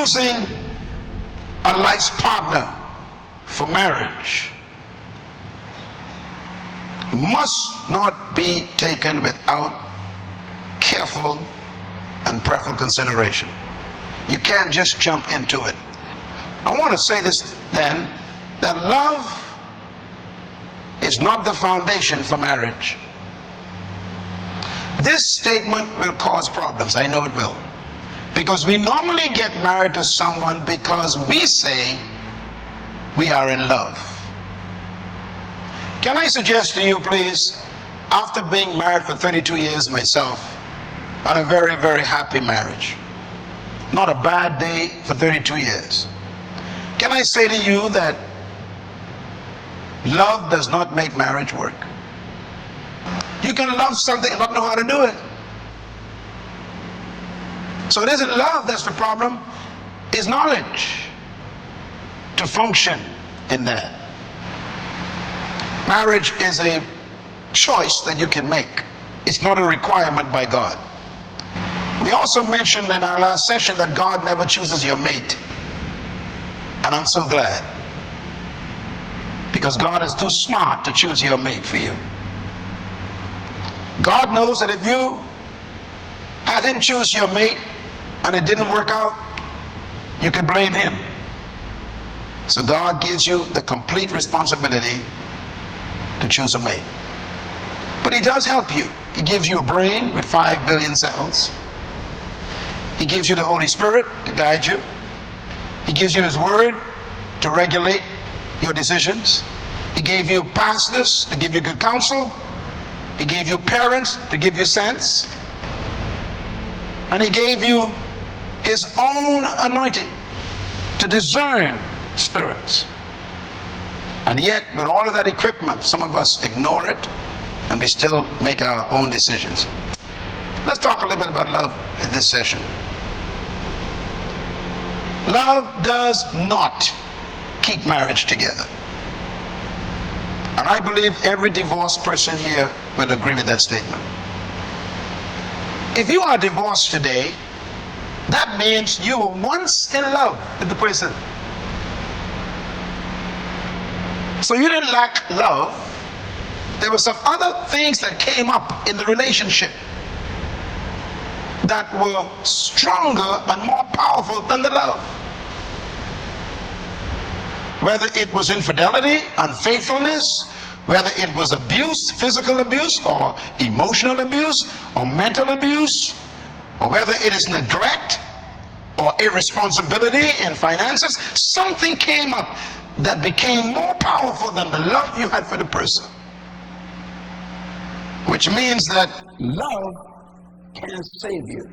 choosing a life's partner for marriage must not be taken without careful and prayerful consideration. You can't just jump into it. I want to say this then, that love is not the foundation for marriage. This statement will cause problems. I know it will. Because we normally get married to someone because we say we are in love. Can I suggest to you, please, after being married for 32 years myself, and a very, very happy marriage, not a bad day for 32 years, can I say to you that love does not make marriage work? You can love something and not know how to do it. So it isn't love that's the problem, it's knowledge to function in that. Marriage is a choice that you can make. It's not a requirement by God. We also mentioned in our last session that God never chooses your mate. And I'm so glad. Because God is too smart to choose your mate for you. God knows that if you hadn't choose your mate and it didn't work out, you can blame him. So God gives you the complete responsibility to choose a mate. But he does help you. He gives you a brain with 5 billion cells. He gives you the Holy Spirit to guide you. He gives you his word to regulate your decisions. He gave you pastors to give you good counsel. He gave you parents to give you sense. And he gave you his own anointing to discern spirits. And yet, with all of that equipment, some of us ignore it and we still make our own decisions. Let's talk a little bit about love in this session. Love does not keep marriage together. And I believe every divorced person here will agree with that statement. If you are divorced today, that means you were once in love with the person. So you didn't lack love. There were some other things that came up in the relationship that were stronger and more powerful than the love. Whether it was infidelity, unfaithfulness, whether it was abuse, physical abuse, or emotional abuse, or mental abuse, or whether it is neglect or irresponsibility in finances, something came up that became more powerful than the love you had for the person. Which means that love can save you.